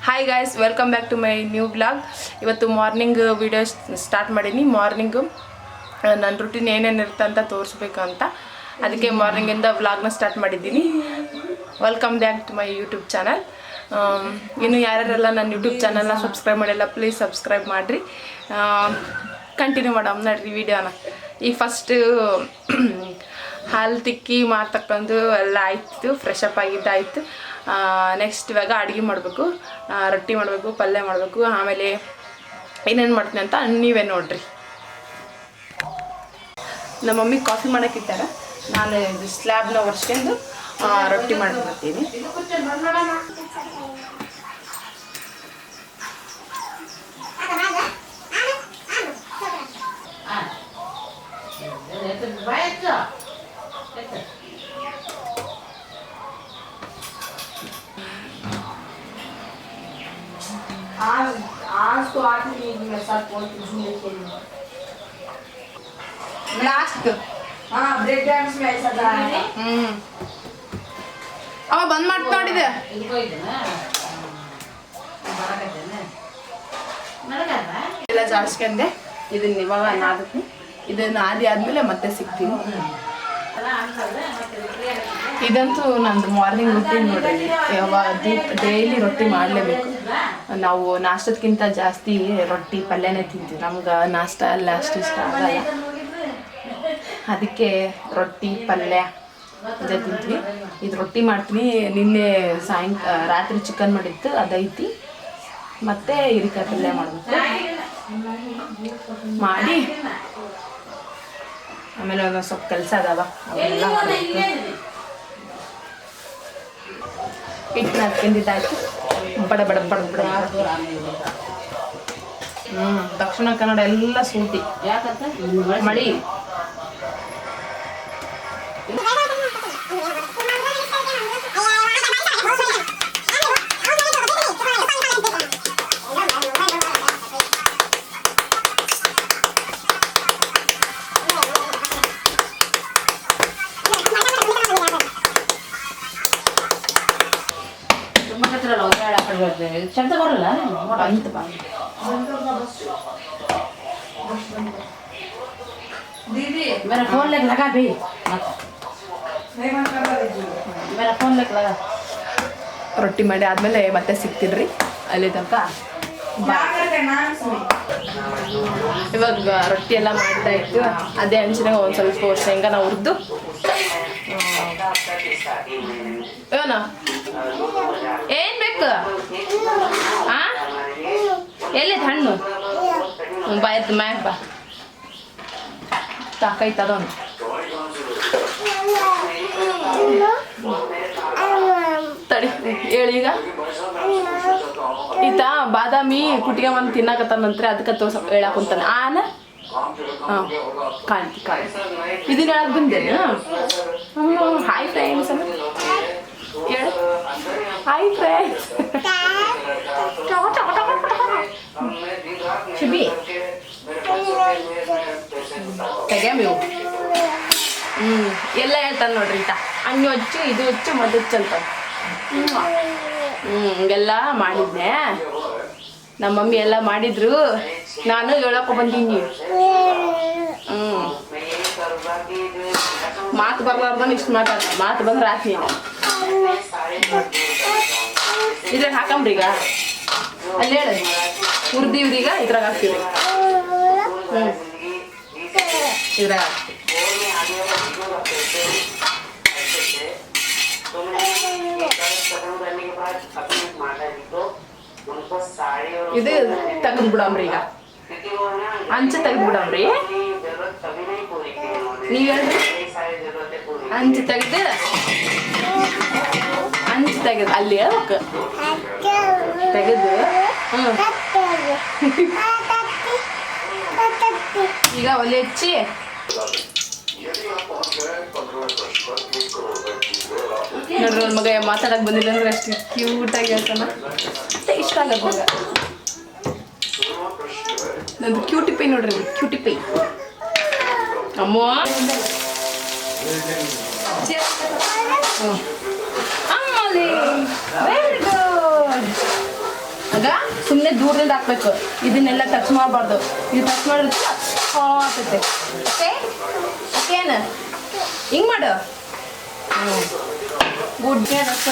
Hi guys, welcome back to my new blog. ಇವತ್ತು morning video start ಮಾಡೀನಿ. Morning ನನ್ನ routine ಏನೇನು ಇರುತ್ತೆ ಅಂತ ತೋರಿಸ್ಬೇಕು ಅಂತ, ಅದಕ್ಕೆ ಮಾರ್ನಿಂಗಿಂದ ವ್ಲಾಗ್ನ ಸ್ಟಾರ್ಟ್ ಮಾಡಿದ್ದೀನಿ. Welcome back to my YouTube channel. ಇನ್ನು ಯಾರ್ಯಾರೆಲ್ಲ ನನ್ನ ಯೂಟ್ಯೂಬ್ ಚಾನಲ್ನ ಸಬ್ಸ್ಕ್ರೈಬ್ ಮಾಡಿಲ್ಲ, ಪ್ಲೀಸ್ ಸಬ್ಸ್ಕ್ರೈಬ್ ಮಾಡಿರಿ. ಕಂಟಿನ್ಯೂ ಮಾಡಮ್ ನಡ್ರಿ ವಿಡಿಯೋನ. ಈ ಫಸ್ಟು ಹಾಲು ತಿಕ್ಕಿ ಮಾರ್ತಕ್ಕಂದು ಎಲ್ಲ ಆಯಿತು, ಫ್ರೆಶ್ ಅಪ್ ಆಗಿದ್ದಾಯಿತು. ನೆಕ್ಸ್ಟ್ ಇವಾಗ ಅಡುಗೆ ಮಾಡಬೇಕು, ರೊಟ್ಟಿ ಮಾಡಬೇಕು, ಪಲ್ಯ ಮಾಡಬೇಕು. ಆಮೇಲೆ ಏನೇನು ಮಾಡ್ತೀನಿ ಅಂತ ನೀವೇ ನೋಡ್ರಿ. ನಮ್ಮ ಮಮ್ಮಿ ಕಾಫಿ ಮಾಡೋಕ್ಕಿಟ್ಟಾರ, ನಾನು ಸ್ಲ್ಯಾಬ್ನ ಒರೆಸ್ಕೊಂಡು ರೊಟ್ಟಿ ಮಾಡ್ಬಿಡ್ತೀನಿ. आज तो आठ नहीं मेरे साथ फोन लेके लास्ट हाँ ब्रेक डांस में ऐसा था ಅವ ಬಂದ್ ಮಾಡ್ತಾ ನೋಡಿದೆ. ಎಲ್ಲ ಜಾಡ್ಸ್ಕೊಂಡೆ. ಇದನ್ನ ಇವಾಗ ನಾದಕ್ಕೆ, ಇದನ್ನ ಆದಿ ಆದ್ಮೇಲೆ ಮತ್ತೆ ಸಿಗ್ತೀನಿ. ಇದಂತೂ ನಂದು ಮಾರ್ನಿಂಗ್ ರೂಟೀನ್ ನೋಡ್ರಿ. ಡೈಲಿ ರೊಟ್ಟಿ ಮಾಡಲೇಬೇಕು ನಾವು. ನಾಷ್ಟದಕ್ಕಿಂತ ಜಾಸ್ತಿ ರೊಟ್ಟಿ ಪಲ್ಯನೇ ತಿಂತೀವಿ. ನಮ್ಗೆ ನಾಷ್ಟ ಎಲ್ಲ ಅಷ್ಟು ಇಷ್ಟ ಆಗಲ್ಲ, ಅದಕ್ಕೆ ರೊಟ್ಟಿ ಪಲ್ಯ ಇದೇ ತಿಂತೀವಿ. ಇದು ರೊಟ್ಟಿ ಮಾಡ್ತೀನಿ. ನಿನ್ನೆ ರಾತ್ರಿ ಚಿಕನ್ ಮಾಡಿತ್ತು, ಅದೈತಿ. ಮತ್ತು ಹೀರೆಕಾಯಿ ಪಲ್ಯ ಮಾಡಬೇಕು ಮಾಡಿ, ಆಮೇಲೆ ಒಂದೊಂದು ಸ್ವಲ್ಪ ಕೆಲಸ ಅದಾವ, ಅವೆಲ್ಲ ಮಾಡಬೇಕು. ಹಿಟ್ಟು ನಾದ್ಕೊಂಡಿದ್ದಾಯ್ತು. ಬಡ ಬಡ ಬಡ ಬಡ ದಕ್ಷಿಣ ಕನ್ನಡ ಎಲ್ಲ ಸೂಟಿ ಮಳಿ. शब्द बरಲ್ಲ ಅಂತ ಬಾ. दीदी मेरा फोन लेके लगा भी मेरा फोन लेके लगा. ರೊಟ್ಟಿ ಮಾಡಿ ಆದಮೇಲೆ ಮತ್ತೆ ಸಿಗ್ತೀನಿ ಅಲ್ಲಿ ತನಕ. ಇವಾಗ ರೊಟ್ಟಿ ಎಲ್ಲ ಮಾಡ್ತಾ ಇತ್ತು. ಅದೇ ಹಂಚಿನಾಗ ಒಂದು ಸ್ವಲ್ಪ ಶೇಂಗಾನ ಹುರಿದು ಏನೋ ಏನು ಬೇಕು ಎಲ್ಲಿತ್ತು ಹಣ್ಣು ಬಾಯ್ತು ಮ್ಯಾಗ ಬಾ ತಾಕೈತದೊಂದು. ತಡಿ ಹೇಳಿ. ಈಗ ಈತ ಬಾದಾಮಿ ಕುಟ್ಟಿಗೆ ಒಂದು ತಿನ್ನಕತ್ತಾನಂತ್ರೆ, ಅದಕ್ಕೆ ಹೇಳಾಕುಂತಾನೆ. ಆನ ಹಾಂ ಕಾಣ್ತಿ ಇದನ್ನ ಹೇಳಕ್ ಬಂದೇನು? ಹಾಯ್ ಫ್ರೆಂಡ್ಸ್ ಅನ್ನ ಹೇಳು. Hi friends. ಶಿಬಿ ತೆಗೆಮೇವು ಎಲ್ಲ ಹೇಳ್ತಾನೆ ನೋಡ್ರಿ. ಈತ ಹಣ್ಣು ಹಚ್ಚು, ಇದು ಹಚ್ಚು, ಮದ್ದು ಹಚ್ಚು ಅಂತ. ಹಿಂಗೆಲ್ಲ ಮಾಡಿದ್ದೆ. ನಮ್ಮ ಮಮ್ಮಿ ಎಲ್ಲ ಮಾಡಿದ್ರು, ನಾನು ಹೇಳಕ್ಕೆ ಬಂದೀನಿ. ಮಾತು ಬರ್ಲಾರ್ದ ಇಷ್ಟು ಮಾತಾಡ, ಮಾತು ಬಂದ್ರೆ ಆತ್ಮೀಯ ಇದ್ರಾಗ ಹಾಕಂಬ್ರಿ. ಈಗ ಅಲ್ಲಿ ಹೇಳಿ ಹುರಿದೀವ್ರೀಗ ಇದ್ರಾಗ ಹಾಕ್ತೀವಿ. ಇದ್ರಾಗ ಹಾಕ್ತೀವಿ. ಇದು ತೆಗೆದು ಬಿಡಮ್ರಿ. ಈಗ ಅಂಚೆ ತೆಗೆದು ಬಿಡಮ್ರಿ. ನೀವು ಹೇಳ್ರಿ. ಅಂಚೆ ತೆಗೆದು ಅಲ್ಲಿ ಹೇಳ್ಬೇಕು. ತೆಗೆದು ಈಗ ಒಲೆ ಹಚ್ಚಿ ನೋಡ್ರಿ. ನನ್ನ ಮಗ ಮಾತಾಡಕ್ ಬಂದಿಲ್ಲ ಅಂದ್ರೆ ಅಷ್ಟು ಕ್ಯೂಟಾಗಿ ಹೇಳ್ತಾನ. ಇಷ್ಟ ಆಗತ್ತೆ ಮಗ. ನಂದು ಕ್ಯೂಟಿ ಪೈ ನೋಡ್ರಿ, ಕ್ಯೂಟಿ ಪೈ. ಅಮ್ಮ ಅಮ್ಮಲಿ ವೆರಿ ಗುಡ್. ಈಗ ಸುಮ್ಮನೆ ದೂರದಿಂದ ಹಾಕ್ಬೇಕು, ಇದನ್ನೆಲ್ಲ ಟಚ್ ಮಾಡಬಾರ್ದು. ಇದು ಟಚ್ ಮಾಡಿದ್ರೆ ಆಗ್ತೈತೆ. ಓಕೆ ಓಕೆನ? ಹಿಂಗೆ ಮಾಡು. ಗುಡ್ ರಸ.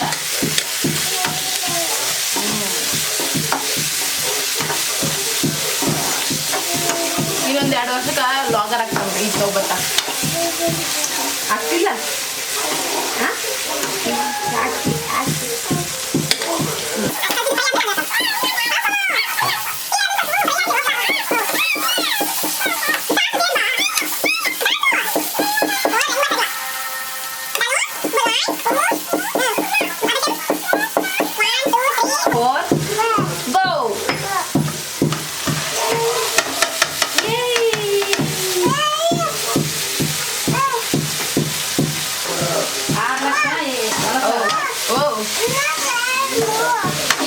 ಇನ್ನೊಂದು 2 ವರ್ಷಕ್ಕೆ ಲಾಗರ್ ಆಗ್ತಾನೆ ಈಗ ಒಬ್ಬತ್ತ ಆಗ್ತಿಲ್ಲ. ಹಾಂ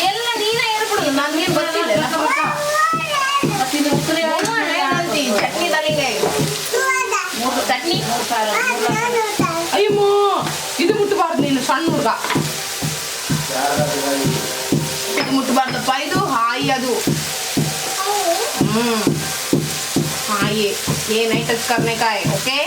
ಎಲ್ಲ ನೀನೇ ಹೇಳ್ಬಿಡು, ನನಗೆ ಗೊತ್ತಿಲ್ಲ. ಚಟ್ನಿ ತಲೆಗೆ ಚಟ್ನಿ. ಅಯ್ಯಮ್ಮ ಇದು ಮುಟ್ಟಬಾರ್ದು, ನೀನು ಸಣ್ಣ ಹುಡುಗ, ಇದು ಮುಟ್ಟಬಾರ್ದಪ್ಪ. ಇದು ಹಾಯಿ, ಅದು ಹಾಯಿ ಏನಾಯ್ತು ಅದು ಕರ್ನೆಕಾಯಿ. ಓಕೆ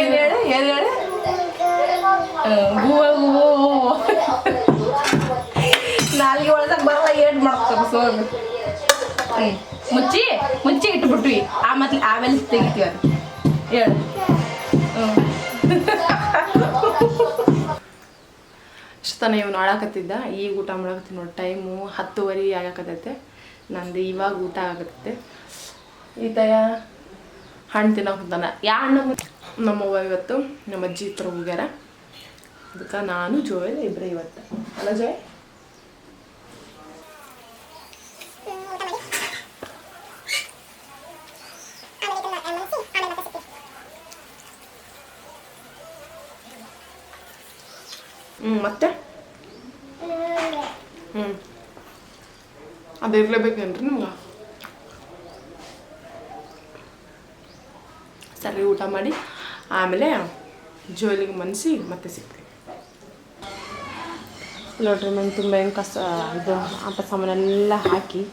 ಏನು ಹೇಳಿ ನಾಲ್ಗೆ ಒಳದಾಗ ಬರಲ್ಲ, ಏಟ್ ಮಾಡ್ತಾರೆ ಸೋದು. ಮುಚ್ಚಿ ಇಟ್ಬಿಟ್ವಿ, ಆಮೇಲೆ ತೆಗಿತೀವಿ ಅದು. ಹೇಳು. ಇಷ್ಟನ ಇವ್ನು ಆಡಾಕತ್ತಿದ್ದ, ಈಗ ಊಟ ಮಾಡಾಕತ್ತೀನಿ ನೋಡಿ. ಟೈಮು 10:30 ಆಗಾಕತ್ತೈತೆ. ನಂದು ಇವಾಗ ಊಟ ಆಗತ್ತೆ. ಈತಯ ಹಣ್ಣು ತಿನ್ನೋಕಂತಾನ. ಯಾವ ಹಣ್ಣು? ನಮ್ಮವ್ವ ಇವತ್ತು ನಮ್ಮ ಅಜ್ಜಿ ಹತ್ರ ಹೋಗ್ಯಾರ, ಅದಕ್ಕೆ ನಾನು ಜೋಯ್ ಇಬ್ಬರೇ ಇವತ್ತು. ಅಲ್ಲ ಜೋಯ್? ಮತ್ತೆ ಅದು ಇರಲೇಬೇಕೇನ್ರಿ ನಿಮ್ಗೆ? ಸರಿ, ಊಟ ಮಾಡಿ ಆಮೇಲೆ ಜೋಲಿಗೆ ಮನಸಿ ಮತ್ತೆ ಸಿಗ್ತೀವಿ. ನೋಡ್ರಿ ಮನೆ ತುಂಬ ಹೆಂಗೆ ಕಸ ಇದು ಆಟ ಸಾಮಾನೆಲ್ಲ ಹಾಕಿ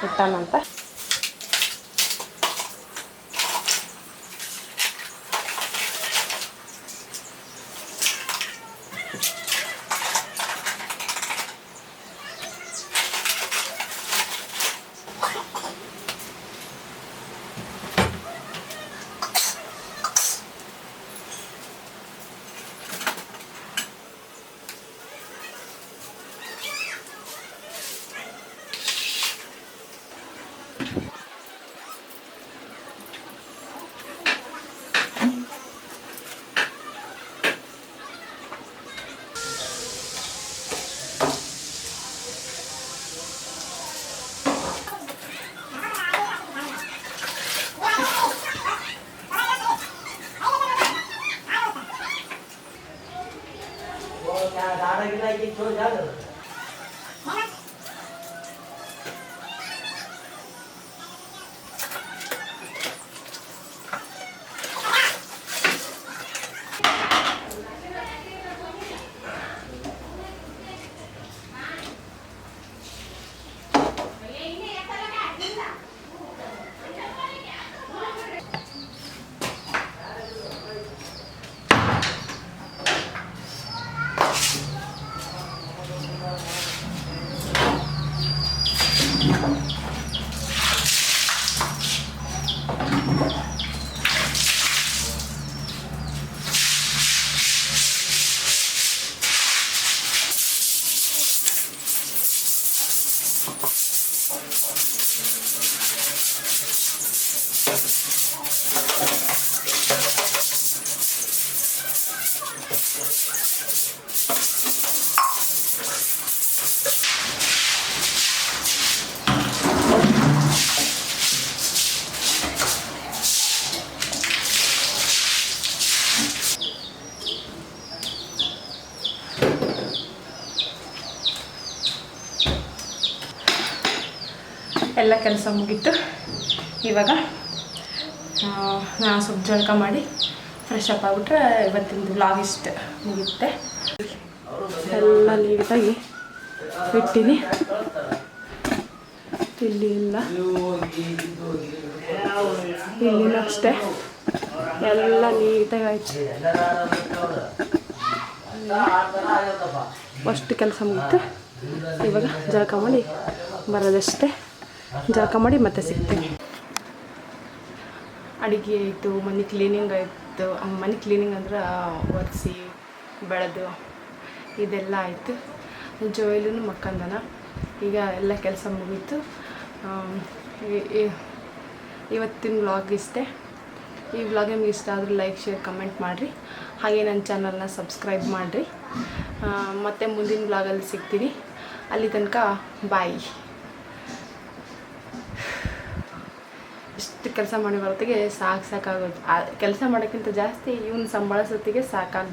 ಇಟ್ಟಾನಂತ. ಎಲ್ಲ ಕೆಲಸ ಮುಗೀತು. ಇವಾಗ ನಾನು ಸ್ವಲ್ಪ ಜಳಕ ಮಾಡಿ ಫ್ರೆಶ್ ಅಪ್ ಆಗಿಬಿಟ್ರೆ ಇವತ್ತಿನ ವ್ಲಾಗ್ ಇಷ್ಟ ಮುಗಿಯುತ್ತೆ. ಎಲ್ಲ ನೀಟಾಗಿ ಇಟ್ಟಿನಿ. ಇಲ್ಲಿ ಇಲ್ಲ, ಇಲ್ಲಿನೂ ಅಷ್ಟೇ ಎಲ್ಲ ನೀಟಾಗಿ ಆಯ್ತು. ಅಷ್ಟು ಕೆಲಸ ಮುಗಿತು. ಇವಾಗ ಜಳಕ ಮಾಡಿ ಬರೋದಷ್ಟೇ. ಜಳಕ ಮಾಡಿ ಮತ್ತೆ ಸಿಗ್ತೀನಿ. ಅಡುಗೆ ಆಯಿತು, ಮನೆ ಕ್ಲೀನಿಂಗ್ ಆಯಿತು. ಮನೆ ಕ್ಲೀನಿಂಗ್ ಅಂದ್ರೆ ಒರೆಸಿ ಬೆಳೆದು ಇದೆಲ್ಲ ಆಯಿತು. ಜೋಯಿಲೂ ಮಕ್ಕಂದನ. ಈಗ ಎಲ್ಲ ಕೆಲಸ ಮುಗೀತು. ಇವತ್ತಿನ ವ್ಲಾಗ್ ಇಷ್ಟೇ. ಈ ವ್ಲಾಗ್ ನಿಮ್ಗೆ ಇಷ್ಟ ಆದರೂ ಲೈಕ್, ಶೇರ್, ಕಮೆಂಟ್ ಮಾಡಿರಿ. ಹಾಗೆ ನನ್ನ ಚಾನಲ್ನ ಸಬ್ಸ್ಕ್ರೈಬ್ ಮಾಡಿರಿ. ಮತ್ತು ಮುಂದಿನ ವ್ಲಾಗಲ್ಲಿ ಸಿಗ್ತೀನಿ. ಅಲ್ಲಿ ತನಕ ಬಾಯ್. ಇಷ್ಟು ಕೆಲಸ ಮಾಡಿ ಬರೋತ್ತಿಗೆ ಸಾಕಾಗೋದು. ಕೆಲಸ ಮಾಡೋಕ್ಕಿಂತ ಜಾಸ್ತಿ ಇವ್ನ ಸಂಭಾಳಿಸೋತ್ತಿಗೆ ಸಾಕಾಗ್ಬಿಟ್ಟು